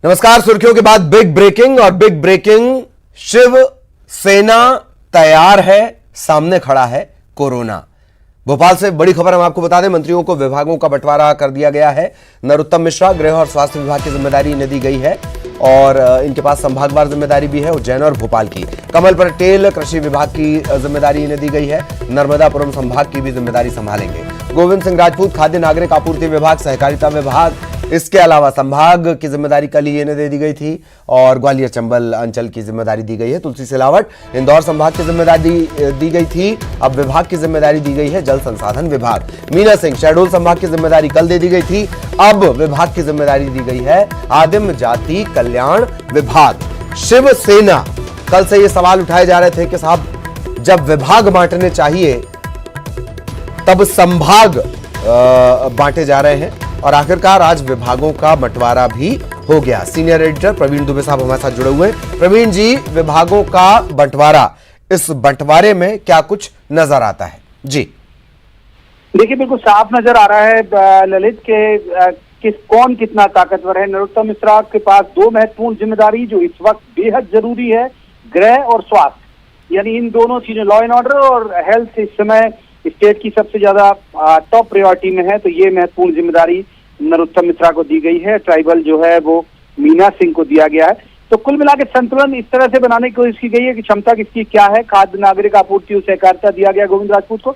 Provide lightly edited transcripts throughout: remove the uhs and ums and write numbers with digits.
नमस्कार। सुर्खियों के बाद बिग ब्रेकिंग और बिग ब्रेकिंग, शिव सेना तैयार है, सामने खड़ा है कोरोना। भोपाल से बड़ी खबर हम आपको बता दें, मंत्रियों को विभागों का बंटवारा कर दिया गया है। नरोत्तम मिश्रा गृह और स्वास्थ्य विभाग की जिम्मेदारी इन्हें दी गई है और इनके पास संभागवार जिम्मेदारी भी है, उज्जैन और भोपाल की। कमल पटेल कृषि विभाग की जिम्मेदारी इन्हें दी गई है, नर्मदापुरम संभाग की भी जिम्मेदारी संभालेंगे। गोविंद सिंह राजपूत खाद्य नागरिक आपूर्ति विभाग, सहकारिता विभाग, इसके अलावा संभाग की जिम्मेदारी कल ही इन्हें दे दी गई थी और ग्वालियर चंबल अंचल की जिम्मेदारी दी गई है। तुलसी सिलावट इंदौर संभाग की जिम्मेदारी दी गई थी, अब विभाग की जिम्मेदारी दी गई है जल संसाधन विभाग। मीना सिंह शहडोल संभाग की जिम्मेदारी कल दे दी गई थी, अब विभाग की जिम्मेदारी दी गई है आदिम जाति कल्याण विभाग। शिवसेना, कल से ये सवाल उठाए जा रहे थे कि साहब जब विभाग बांटने चाहिए तब संभाग बांटे जा रहे हैं और आखिरकार आज विभागों का बंटवारा भी हो गया। सीनियर एडिटर प्रवीण दुबे साहब हमारे साथ जुड़े हुए हैं। प्रवीण जी, विभागों का बंटवारा, इस बंटवारे में क्या कुछ नजर आता है? जी देखिए, बिल्कुल साफ नजर आ रहा है ललित के कौन कितना ताकतवर है। नरोत्तम मिश्रा के पास दो महत्वपूर्ण जिम्मेदारी जो इस वक्त बेहद जरूरी है, गृह और स्वास्थ्य, यानी इन दोनों चीजें, लॉ एंड ऑर्डर और हेल्थ इस समय स्टेट की सबसे ज्यादा टॉप प्रायोरिटी में है। तो ये महत्वपूर्ण जिम्मेदारी नरोत्तम मिश्रा को दी गई है, ट्राइबल जो है वो मीना सिंह को दिया गया है। तो कुल मिलाकर संतुलन इस तरह से बनाने की कोशिश की गई है कि क्षमता किसकी क्या है। खाद्य नागरिक आपूर्ति और सहकारिता दिया गया गोविंद राजपूत को,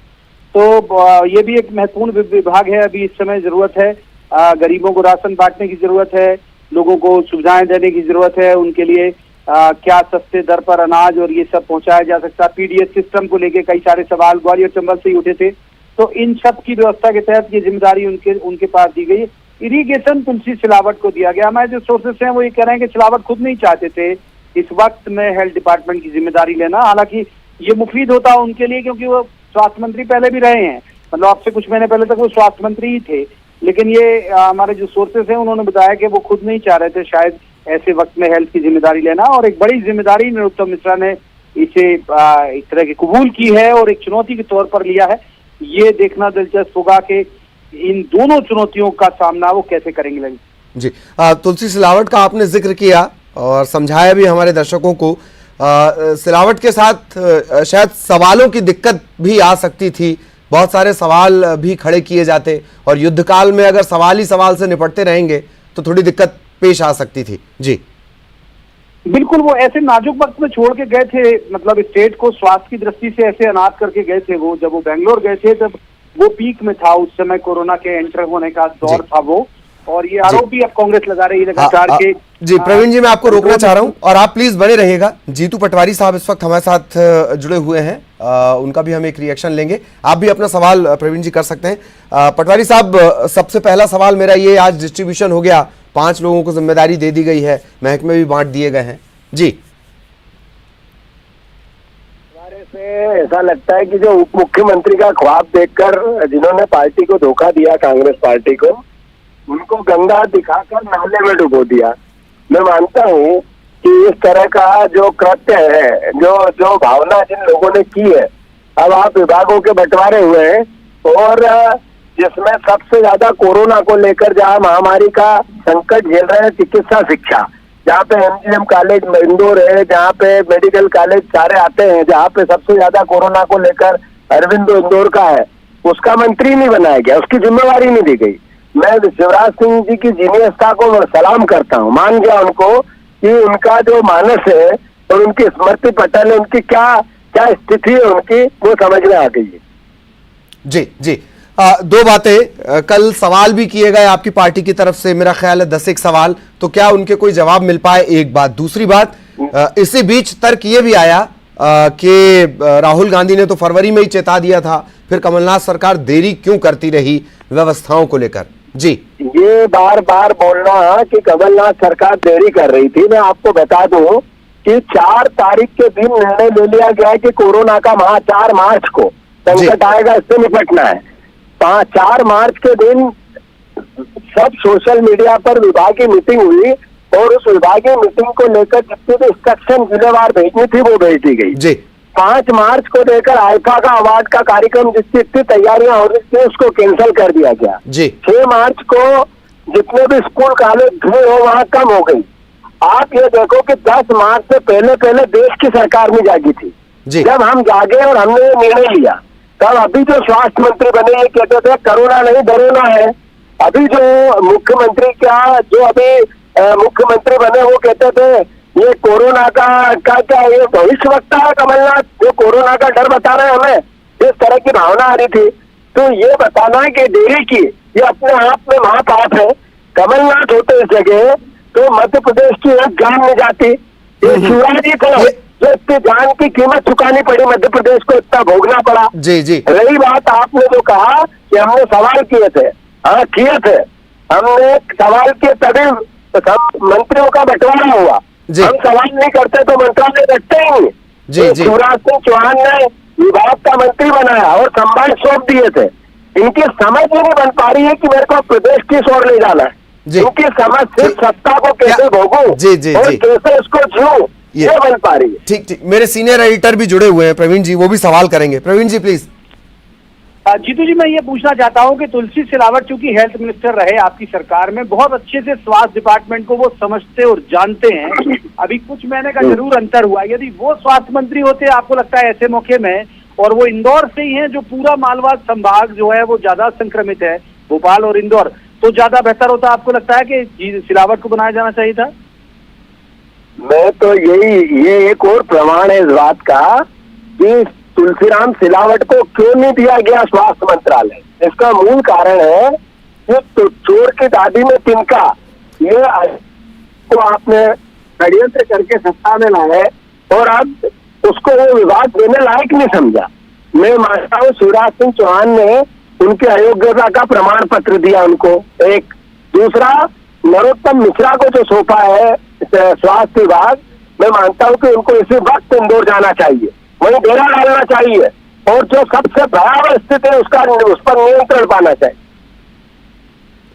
तो ये भी एक महत्वपूर्ण विभाग है। अभी इस समय जरूरत है, गरीबों को राशन बांटने की जरूरत है, लोगों को सुविधाएं देने की जरूरत है, उनके लिए क्या सस्ते दर पर अनाज और ये सब पहुंचाया जा सकता है। पीडीएस सिस्टम को लेके कई सारे सवाल ग्वालियर चंबल से ही उठे थे, तो इन सब की व्यवस्था के तहत ये जिम्मेदारी उनके पास दी गई। इरिगेशन तुलसी सिलावट को दिया गया। हमारे जो सोर्सेस हैं वो ये कह रहे हैं कि सिलावट खुद नहीं चाहते थे इस वक्त में हेल्थ डिपार्टमेंट की जिम्मेदारी लेना, हालांकि ये मुफीद होता उनके लिए क्योंकि वो स्वास्थ्य मंत्री पहले भी रहे हैं, मतलब आपसे कुछ महीने पहले तक वो स्वास्थ्य मंत्री ही थे। लेकिन ये हमारे जो सोर्सेस हैं उन्होंने बताया कि वो खुद नहीं चाह रहे थे शायद ऐसे वक्त में हेल्थ की जिम्मेदारी लेना, और एक बड़ी जिम्मेदारी नरोत्तम मिश्रा ने इसे एक तरह की कबूल की है और एक चुनौती के तौर पर लिया है। ये देखना दिलचस्प होगा कि इन दोनों चुनौतियों का सामना वो कैसे करेंगे। जी, तुलसी सिलावट का आपने जिक्र किया और समझाया भी हमारे दर्शकों को। सिलावट के साथ शायद सवालों की दिक्कत भी आ सकती थी, बहुत सारे सवाल भी खड़े किए जाते और युद्ध काल में अगर सवाल ही सवाल से निपटते रहेंगे तो थोड़ी दिक्कत पेश आ सकती थी। जी बिल्कुल, वो ऐसे नाजुक वक्त में छोड़ के गए थे, मतलब स्टेट को स्वास्थ्य की दृष्टि से ऐसे अनाथ करके गए थे वो। जब वो बेंगलोर गए थे तब वो पीक में था, उस समय कोरोना के एंटर होने का दौर था वो, और ये आरोप भी अब कांग्रेस लगा रही है लगातार के। जी प्रवीण जी, मैं आपको रोकना चाह रहा हूं और आप प्लीज बने रहिएगा। जीतू पटवारी साहब इस वक्त हमारे साथ जुड़े हुए हैं, उनका भी हम एक रिएक्शन लेंगे। आप भी अपना सवाल प्रवीण जी कर सकते हैं। पटवारी साहब, सबसे पहला सवाल मेरा ये, आज डिस्ट्रीब्यूशन हो गया, 5 लोगों को जिम्मेदारी दे दी गई है, महकमे भी बांट दिए गए हैं। जी, हमारे से ऐसा लगता है कि जो उप मुख्यमंत्री का ख्वाब देखकर जिन्होंने पार्टी को धोखा दिया, कांग्रेस पार्टी को, उनको गंगा दिखाकर नाले में डुबो दिया। मैं मानता हूँ कि इस तरह का जो कृत्य है, जो भावना जिन लोगों ने की है, अब आप विभागों के बंटवारे हुए हैं और जिसमें सबसे ज्यादा कोरोना को लेकर जहाँ महामारी का संकट झेल रहे हैं, चिकित्सा शिक्षा, जहाँ पे एमजीएम कॉलेज इंदौर है, जहाँ पे मेडिकल कॉलेज सारे आते हैं, जहाँ पे सबसे ज्यादा कोरोना को लेकर अरविंदो इंदौर का है, उसका मंत्री नहीं बनाया गया, उसकी जिम्मेवारी नहीं दी गई। मैं शिवराज सिंह जी की जीनियसता को सलाम करता हूँ, मान गया उनको कि उनका जो मानस है और उनकी स्मृति पटल है, उनकी क्या स्थिति है उनकी, वो समझ में आ गई है। जी जी, दो बातें, कल सवाल भी किए गए आपकी पार्टी की तरफ से, मेरा ख्याल है 10 एक सवाल, तो क्या उनके कोई जवाब मिल पाए? एक बात। दूसरी बात, इसी बीच तर्क ये भी आया कि राहुल गांधी ने तो फरवरी में ही चेता दिया था, फिर कमलनाथ सरकार देरी क्यों करती रही व्यवस्थाओं को लेकर? जी, ये बार बार बोलना कि कमलनाथ सरकार देरी कर रही थी, मैं आपको बता दूं कि 4 तारीख के दिन निर्णय ले लिया गया है कि कोरोना का 4 मार्च को संकट आएगा, इससे निपटना है। 4 मार्च के दिन सब सोशल मीडिया पर विभागीय मीटिंग हुई और उस विभागीय मीटिंग को लेकर जितनी भी इंस्ट्रक्शन जिलेवार भेजनी थी वो भेज दी गई। जी, 5 मार्च को लेकर आइफा का अवार्ड का कार्यक्रम जिसकी इतनी तैयारियां हो रही थी उसको कैंसिल कर दिया गया। जी, 6 मार्च को जितने भी स्कूल कॉलेज थे वो वहाँ कम हो गई। आप ये देखो कि 10 मार्च से पहले पहले देश की सरकार में जागी थी। जी। जब हम जागे और हमने ये निर्णय लिया, तब अभी जो स्वास्थ्य मंत्री बने ये कहते थे कोरोना नहीं डरोना है। अभी जो मुख्यमंत्री जो अभी मुख्यमंत्री बने वो कहते थे ये कोरोना का क्या ये भविष्यवक्ता है कमलनाथ, जो कोरोना का डर बता रहे हैं हमें, इस तरह की भावना आ रही थी। तो ये बताना कि देरी की ये अपने आप में महापाप है। कमलनाथ होते इस जगह तो मध्य प्रदेश की एक जान नहीं जाती। ये शिवराज थे जो इतनी जान की कीमत चुकानी पड़ी, मध्य प्रदेश को इतना भोगना पड़ा। जी जी। रही बात आपने जो कहा कि हमने सवाल किए थे, हाँ किए थे, हमने सवाल किए तभी मंत्रियों का बंटवारा हुआ। हम सवाल नहीं करते तो मंत्रालय रखते ही नहीं। जी जी। शिवराज सिंह चौहान ने विभाग का मंत्री बनाया और संभाल सौंप दिए थे। इनकी समझ ही नहीं बन पा रही है कि मेरे को प्रदेश किस ओर ले जाना है। इनकी समझ सिर्फ सत्ता को कैसे भोगूं जी जी और जी कैसे इसको जीऊं ये बन पा रही है। ठीक ठीक। मेरे सीनियर एडिटर भी जुड़े हुए हैं प्रवीण जी, वो भी सवाल करेंगे। प्रवीण जी प्लीज। जीतू जी, मैं ये पूछना चाहता हूँ कि तुलसी सिलावट चूंकि हेल्थ मिनिस्टर रहे आपकी सरकार में, बहुत अच्छे से स्वास्थ्य डिपार्टमेंट को वो समझते और जानते हैं। अभी कुछ महीने का जरूर अंतर हुआ। यदि वो स्वास्थ्य मंत्री होते, आपको लगता है ऐसे मौके में, और वो इंदौर से ही हैं जो पूरा मालवा संभाग जो है वो ज्यादा संक्रमित है, भोपाल और इंदौर, तो ज्यादा बेहतर होता? आपको लगता है कि सिलावट को बनाया जाना चाहिए था? मैं तो ये एक और प्रमाण है इस बात का कि तुलसीराम सिलावट को क्यों नहीं दिया गया स्वास्थ्य मंत्रालय। इसका मूल कारण है कि तो चोर की दादी में तिनका, ये तो आपने षड्यंत्र करके सत्ता में लाए और अब उसको वो विभाग देने लायक नहीं समझा। मैं मानता हूँ शिवराज सिंह चौहान ने उनकी अयोग्यता का प्रमाण पत्र दिया उनको, एक। दूसरा, नरोत्तम मिश्रा को जो सौंपा है स्वास्थ्य विभाग, मैं मानता हूँ कि उनको इसी वक्त इंदौर जाना चाहिए, वहीं डेरा डालना चाहिए और जो सबसे भयावह स्थिति है उस पर नियंत्रण पाना चाहिए।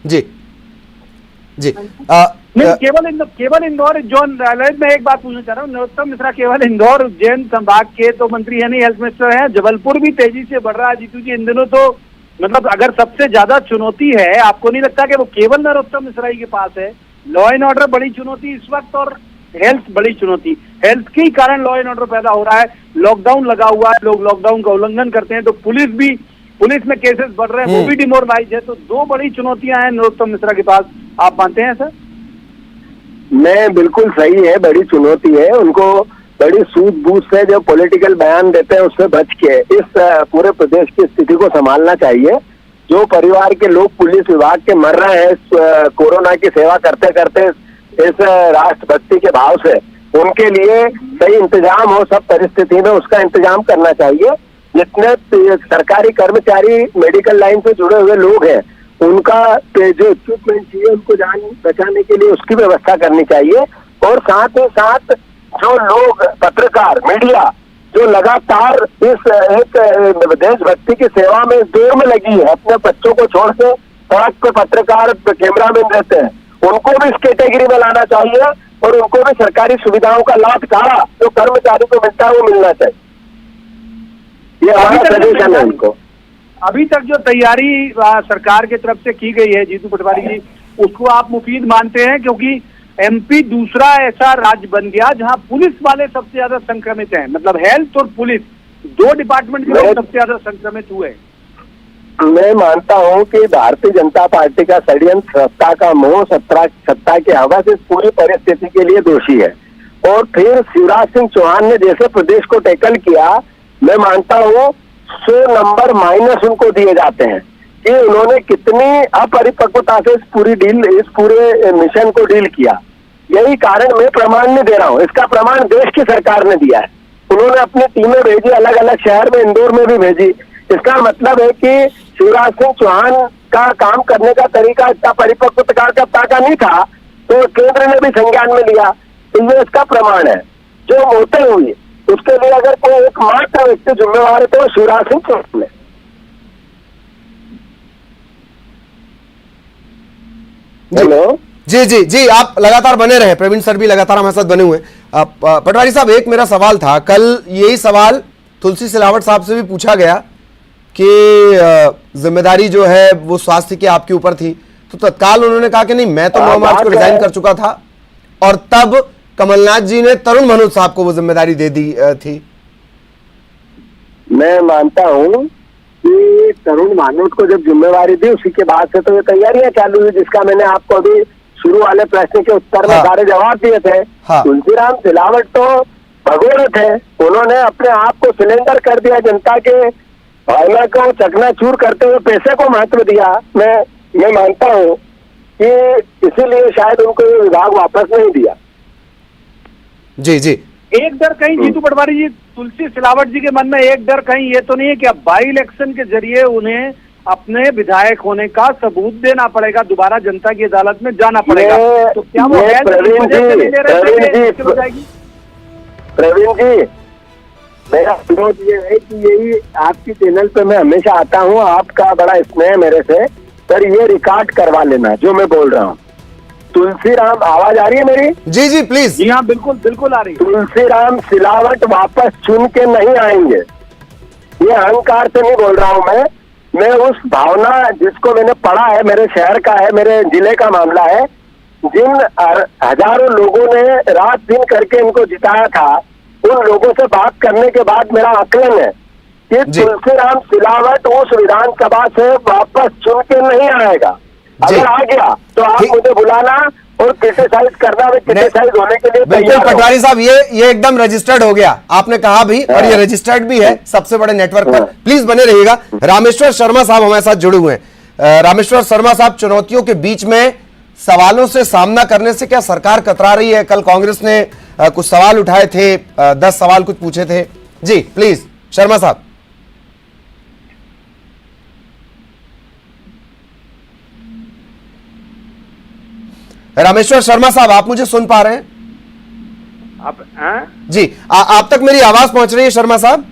जी जी। नहीं, केवल इंदौर, जो ललित, मैं एक बात पूछना चाह रहा हूँ, नरोत्तम मिश्रा केवल इंदौर उज्जैन संभाग के तो मंत्री है नहीं, हेल्थ मिनिस्टर है। जबलपुर भी तेजी से बढ़ रहा है जीतू जी इन दिनों। तो मतलब अगर सबसे ज्यादा चुनौती है, आपको नहीं लगता कि वो केवल नरोत्तम मिश्रा ही के पास है? लॉ एंड ऑर्डर बड़ी चुनौती इस वक्त और हेल्थ बड़ी चुनौती। हेल्थ के ही कारण लॉ एंड ऑर्डर पैदा हो रहा है। लॉकडाउन लगा हुआ है, लोग लॉकडाउन का उल्लंघन करते हैं, तो पुलिस में केसेस बढ़ रहे हैं, वो भी डिमोरलाइज है। तो दो बड़ी चुनौतियां हैं नरोत्तम मिश्रा के पास, आप मानते हैं सर? मैं बिल्कुल सही है, बड़ी चुनौती है। उनको बड़ी सूझबूझ से जो पॉलिटिकल बयान देते हैं उससे बच के इस पूरे प्रदेश की स्थिति को संभालना चाहिए। जो परिवार के लोग पुलिस विभाग के मर रहे हैं कोरोना की सेवा करते करते इस राष्ट्रभक्ति के भाव से, उनके लिए सही इंतजाम हो सब परिस्थिति में, उसका इंतजाम करना चाहिए। जितने सरकारी कर्मचारी मेडिकल लाइन से जुड़े हुए लोग हैं, उनका जो इक्विपमेंट चाहिए उनको जान बचाने के लिए उसकी व्यवस्था करनी चाहिए। और साथ ही साथ जो लोग पत्रकार मीडिया जो लगातार इस एक देशभक्ति की सेवा में इस दौर में लगी है, अपने बच्चों को छोड़ के सड़क पे पत्रकार कैमरामैन रहते हैं, उनको भी इस कैटेगरी में लाना चाहिए और उनको भी सरकारी सुविधाओं का लाभ सारा जो कर्मचारी को मिलता है वो मिलना चाहिए। ये हमारा सजेशन है उनको। अभी तक जो तैयारी सरकार की तरफ से की गई है जीतू पटवारी जी, उसको आप मुफीद मानते हैं? क्योंकि एमपी दूसरा ऐसा राज्य बन गया जहां पुलिस वाले सबसे ज्यादा संक्रमित हैं, मतलब हेल्थ और पुलिस दो डिपार्टमेंट के लोग सबसे ज्यादा संक्रमित हुए। मैं मानता हूं कि भारतीय जनता पार्टी का षड्यंत्र, सत्ता का मोह, सत्ता के हवस इस पूरी परिस्थिति के लिए दोषी है। और फिर शिवराज सिंह चौहान ने जैसे प्रदेश को टैकल किया, मैं मानता हूं 100 नंबर माइनस उनको दिए जाते हैं कि उन्होंने कितनी अपरिपक्वता से इस पूरे मिशन को डील किया। यही कारण मैं प्रमाण नहीं दे रहा हूँ, इसका प्रमाण देश की सरकार ने दिया है। उन्होंने अपनी टीमें भेजी, अलग अलग शहर में, इंदौर में भी भेजी। इसका मतलब है कि शिवराज सिंह चौहान का काम करने का तरीका इतना परिपक्वता का नहीं था, तो केंद्र ने भी संज्ञान में लिया। तो ये इसका प्रमाण है। जो मौतें हुई उसके लिए अगर कोई एकमात्र व्यक्ति जिम्मेवार है तो शिवराज सिंह चौहान है। हेलो जी जी जी, आप लगातार बने रहे, प्रवीण सर भी लगातार हमारे साथ बने हुए। पटवारी साहब, एक मेरा सवाल था, कल यही सवाल तुलसी सिलावट साहब से भी पूछा गया कि जिम्मेदारी जो है वो स्वास्थ्य की आपके ऊपर थी, तो तत्काल उन्होंने कहा कि नहीं, मैं तो 9 मार्च को बात रिजाइन है। कर चुका था, और तब कमलनाथ जी ने तरुण मनोज साहब को वो जिम्मेदारी दे दी थी। मैं मानता हूँ कि तरुण भानोट को जब जिम्मेवारी दी, उसी के बाद से तो ये तैयारियां चालू हुई, जिसका मैंने आपको अभी शुरू वाले प्रश्न के उत्तर में हाँ। सारे जवाब दिए थे। हाँ। तुलसीराम सिलावट तो भगोड़े थे, उन्होंने अपने आप को सिलेंडर कर दिया, जनता के भावना को चकनाचूर करते हुए पैसे को महत्व दिया। मैं मानता हूँ कि इसीलिए शायद उनको ये विभाग वापस नहीं दिया। जी जी, एक डर कहीं जीतू पटवारी जी, तुलसी सिलावट जी के मन में एक डर कहीं ये तो नहीं है कि अब बाई इलेक्शन के जरिए उन्हें अपने विधायक होने का सबूत देना पड़ेगा, दोबारा जनता की अदालत में जाना पड़ेगा, तो क्या वो है प्रवीण जी, मेरा अनुरोध ये है कि यही आपकी चैनल पे मैं हमेशा आता हूँ, आपका बड़ा स्नेह मेरे से, पर ये रिकॉर्ड करवा लेना जो मैं बोल रहा हूँ। तुलसीराम, आवाज आ रही है मेरी? जी जी प्लीज। जी हाँ, बिल्कुल बिल्कुल आ रही है। तुलसीराम सिलावट वापस चुन के नहीं आएंगे, ये अहंकार से नहीं बोल रहा हूँ मैं उस भावना जिसको मैंने पढ़ा है, मेरे शहर का है, मेरे जिले का मामला है, जिन हजारों लोगों ने रात दिन करके इनको जिताया था, उन लोगों से बात करने के बाद मेरा आकलन है कि तुलसीराम सिलावट उस विधानसभा से वापस चुन के नहीं आएगा। अगर आ गया तो आप मुझे बुलाना और क्रिटिसाइज करना, मैं क्रिटिसाइज होने के लिए बिल्कुल पटवारी साहब, ये एकदम रजिस्टर्ड हो गया, आपने कहा भी, और ये रजिस्टर्ड भी है सबसे बड़े नेटवर्क पर। प्लीज बने रहिएगा। रामेश्वर शर्मा साहब हमारे साथ जुड़े हुए हैं। रामेश्वर शर्मा साहब, चुनौतियों के बीच में सवालों से सामना करने से क्या सरकार कतरा रही है? कल कांग्रेस ने कुछ सवाल उठाए थे, 10 सवाल कुछ पूछे थे। जी प्लीज शर्मा साहब। रामेश्वर शर्मा साहब, आप मुझे सुन पा रहे हैं? आप जी, आप तक मेरी आवाज पहुंच रही है शर्मा साहब?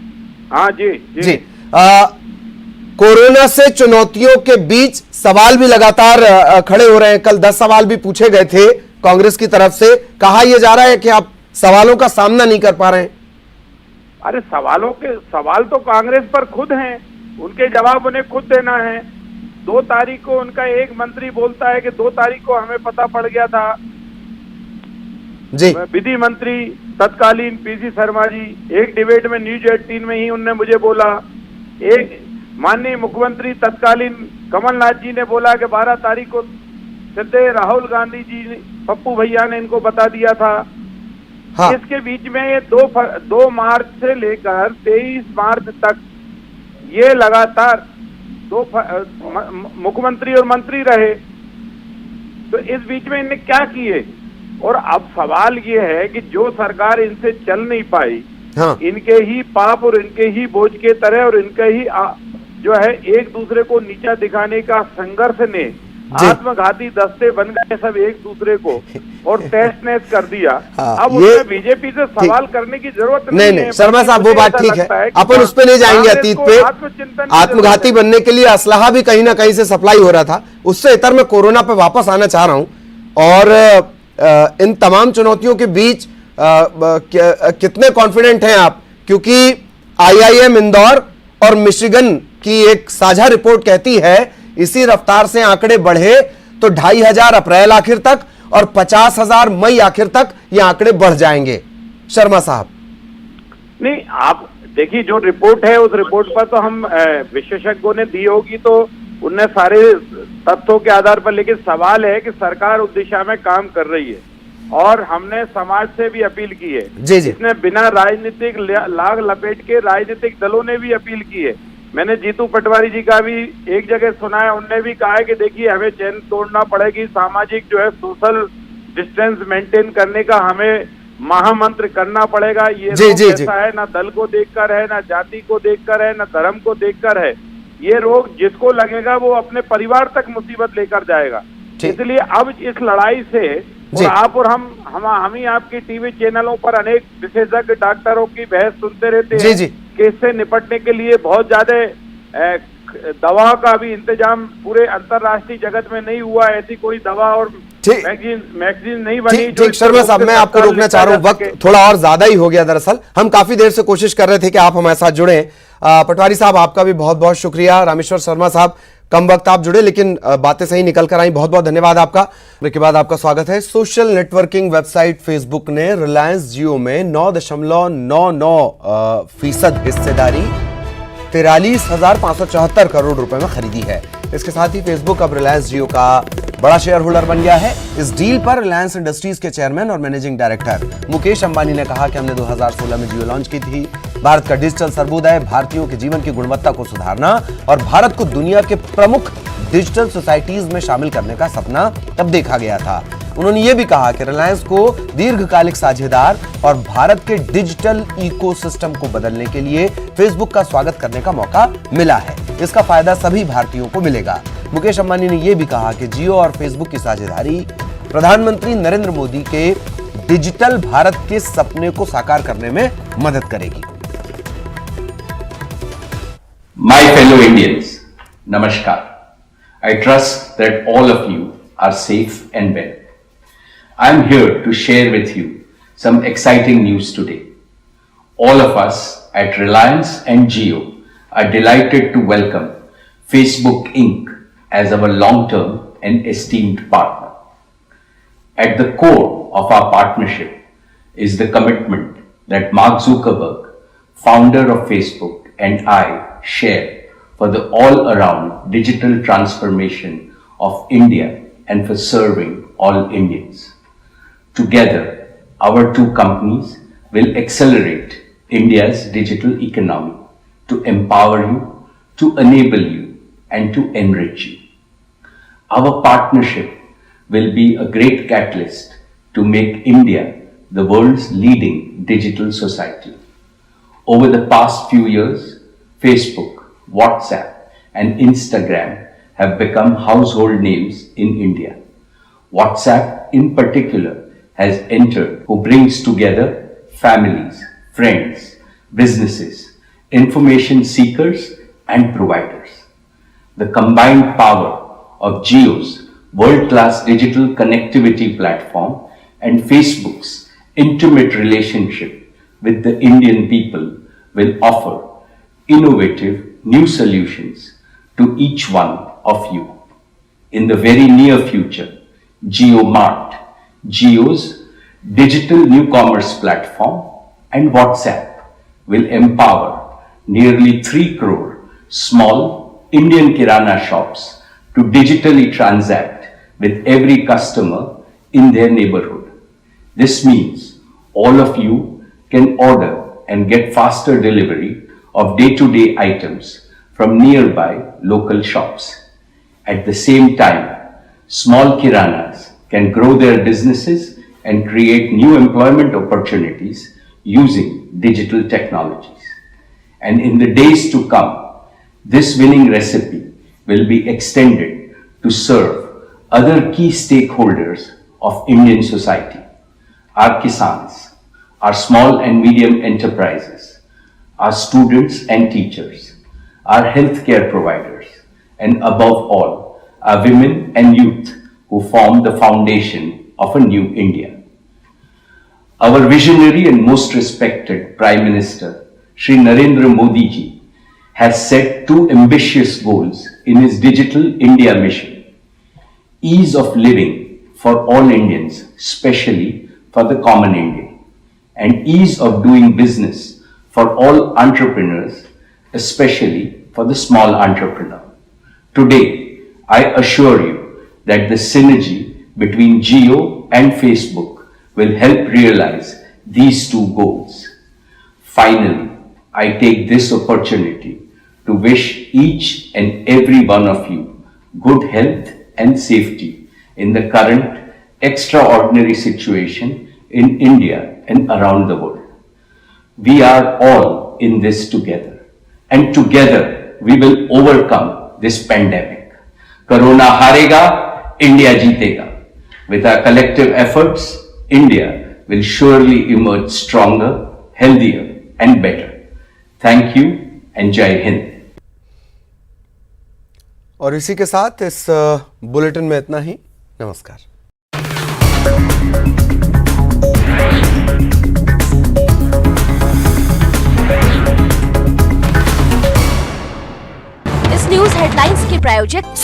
हाँ जी जी। कोरोना से चुनौतियों के बीच सवाल भी लगातार खड़े हो रहे हैं। कल 10 सवाल भी पूछे गए थे कांग्रेस की तरफ से। कहा यह जा रहा है कि आप सवालों का सामना नहीं कर पा रहे हैं। अरे सवाल तो कांग्रेस पर खुद हैं, उनके जवाब उन्हें खुद देना है। 2 तारीख को उनका एक मंत्री बोलता है कि 2 तारीख को हमें पता पड़ गया था। जी, विधि मंत्री तत्कालीन पीसी शर्मा जी एक डिबेट में न्यूज 18 में ही उनने मुझे बोला। एक माननीय मुख्यमंत्री तत्कालीन कमलनाथ जी ने बोला कि 12 तारीख को सीधे राहुल गांधी जी पप्पू भैया ने इनको बता दिया था। हाँ। इसके बीच में ये 2 मार्च से लेकर 23 मार्च तक ये लगातार 2 मुख्यमंत्री और मंत्री रहे। तो इस बीच में इन्हें क्या किए? और अब सवाल ये है कि जो सरकार इनसे चल नहीं पाई, हाँ। इनके ही पाप और इनके ही बोझ के तरह और इनके ही जो है एक दूसरे को नीचा दिखाने का संघर्ष ने आत्मघाती दस्ते बन गए सब एक दूसरे को और टेस्ट नेस कर दिया। हाँ, अब उसमें बीजेपी से सवाल करने की जरूरत नहीं है। शर्मा साहब, वो बात ठीक है, अपन उस पर नहीं जाएंगे अतीत पे। आत्मघाती बनने के लिए असलहा भी कहीं ना कहीं से सप्लाई हो रहा था। उससे इतर मैं कोरोना पे वापस आना चाह रहा हूं, और इन तमाम चुनौतियों के बीच कितने कॉन्फिडेंट हैं आप? क्योंकि IIM इंदौर और मिशिगन की एक साझा रिपोर्ट कहती है इसी रफ्तार से आंकड़े बढ़े तो 2500 अप्रैल आखिर तक और 50,000 मई आखिर तक ये आंकड़े बढ़ जाएंगे। शर्मा साहब, नहीं, आप देखिए जो रिपोर्ट है उस रिपोर्ट पर तो हम विशेषज्ञों ने दी होगी, तो उनने सारे तथ्यों के आधार पर, लेकिन सवाल है कि सरकार उस दिशा में काम कर रही है और हमने समाज से भी अपील की है। जी जी, इसने बिना राजनीतिक लाग लपेट के राजनीतिक दलों ने भी अपील की है। मैंने जीतू पटवारी जी का भी एक जगह सुना है, उनने भी कहा है कि देखिए हमें चैन तोड़ना पड़ेगी, सामाजिक जो है सोशल डिस्टेंस मेंटेन करने का हमें महामंत्र करना पड़ेगा। ये रोग ऐसा है, ना दल को देखकर है, ना जाति को देखकर है, ना धर्म को देखकर है। ये रोग जिसको लगेगा वो अपने परिवार तक मुसीबत लेकर जाएगा। इसलिए अब इस लड़ाई से और आप और हम ही आपकी टीवी चैनलों पर अनेक विशेषज्ञ डॉक्टरों की बहस सुनते रहते हैं कि इससे निपटने के लिए बहुत ज्यादा दवा का भी इंतजाम पूरे अंतरराष्ट्रीय जगत में नहीं हुआ। ऐसी कोई दवा और मैगजीन नहीं बनी। ठीक शर्मा साहब, मैं आपको रोकना चाह रहा हूं, वक्त थोड़ा और ज्यादा ही हो गया। दरअसल हम काफी देर से कोशिश कर रहे थे कि आप हमारे साथ जुड़े। पटवारी साहब, आपका भी बहुत बहुत शुक्रिया। रामेश्वर शर्मा साहब कम वक्त आप जुड़े, लेकिन बातें सही निकल कर आई। बहुत बहुत धन्यवाद आपका। ब्रेक के बाद आपका स्वागत है। सोशल नेटवर्किंग वेबसाइट फेसबुक ने रिलायंस जियो में 9.99% हिस्सेदारी 43,574 करोड़ रुपए में खरीदी है। इसके साथ ही फेसबुक अब रिलायंस जियो का बड़ा शेयर होल्डर बन गया है। इस डील पर रिलायंस इंडस्ट्रीज के चेयरमैन और मैनेजिंग डायरेक्टर मुकेश अंबानी ने कहा कि हमने 2016 में जियो लॉन्च की थी। भारत का डिजिटल सर्वोदय, भारतीयों के जीवन की गुणवत्ता को सुधारना और भारत को दुनिया के प्रमुख डिजिटल सोसाइटीज में शामिल करने का सपना तब देखा गया था। उन्होंने ये भी कहा कि रिलायंस को दीर्घकालिक साझेदार और भारत के डिजिटल इकोसिस्टम को बदलने के लिए फेसबुक का स्वागत करने का मौका मिला है। इसका फायदा सभी भारतीयों को मिलेगा। मुकेश अंबानी ने यह भी कहा कि जियो और फेसबुक की साझेदारी प्रधानमंत्री नरेंद्र मोदी के डिजिटल भारत के सपने को साकार करने में मदद करेगी। My fellow Indians, Namaskar. I trust that all of you are safe and well. I am here to share with you some exciting news today. All of us at Reliance and Jio are delighted to welcome Facebook Inc. as our long-term and esteemed partner. At the core of our partnership is the commitment that Mark Zuckerberg, founder of Facebook, and I share for the all-around digital transformation of India and for serving all Indians. Together, our two companies will accelerate India's digital economy to empower you, to enable you, and to enrich you. Our partnership will be a great catalyst to make India the world's leading digital society. Over the past few years, Facebook, WhatsApp, and Instagram have become household names in India. WhatsApp in particular has entered, who brings together families, friends, businesses, information seekers, and providers. The combined power of Jio's world-class digital connectivity platform and Facebook's intimate relationship with the Indian people will offer innovative new solutions to each one of you. In the very near future, JioMart, Jio's digital new commerce platform, and WhatsApp will empower nearly 3 crore small Indian Kirana shops to digitally transact with every customer in their neighborhood. This means all of you can order and get faster delivery of day-to-day items from nearby local shops. At the same time, small Kiranas can grow their businesses and create new employment opportunities using digital technologies. And in the days to come, this winning recipe will be extended to serve other key stakeholders of Indian society: our Kisans, our small and medium enterprises, our students and teachers, our healthcare providers, and above all, our women and youth who form the foundation of a new India. Our visionary and most respected Prime Minister, Shri Narendra Modi ji, has set 2 ambitious goals in his Digital India mission: ease of living for all Indians, especially for the common Indian, and ease of doing business for all entrepreneurs, especially for the small entrepreneur. Today, I assure you that the synergy between Jio and Facebook will help realize these 2 goals. Finally, I take this opportunity to wish each and every one of you good health and safety in the current extraordinary situation in India and around the world. We are all in this together, and together we will overcome this pandemic. Corona harega, India jeetega. With our collective efforts, India will surely emerge stronger, healthier, and better. Thank you and Jai Hind. और इसी के साथ इस bulletin में इतना ही। नमस्कार। इस news headlines के प्रायोजक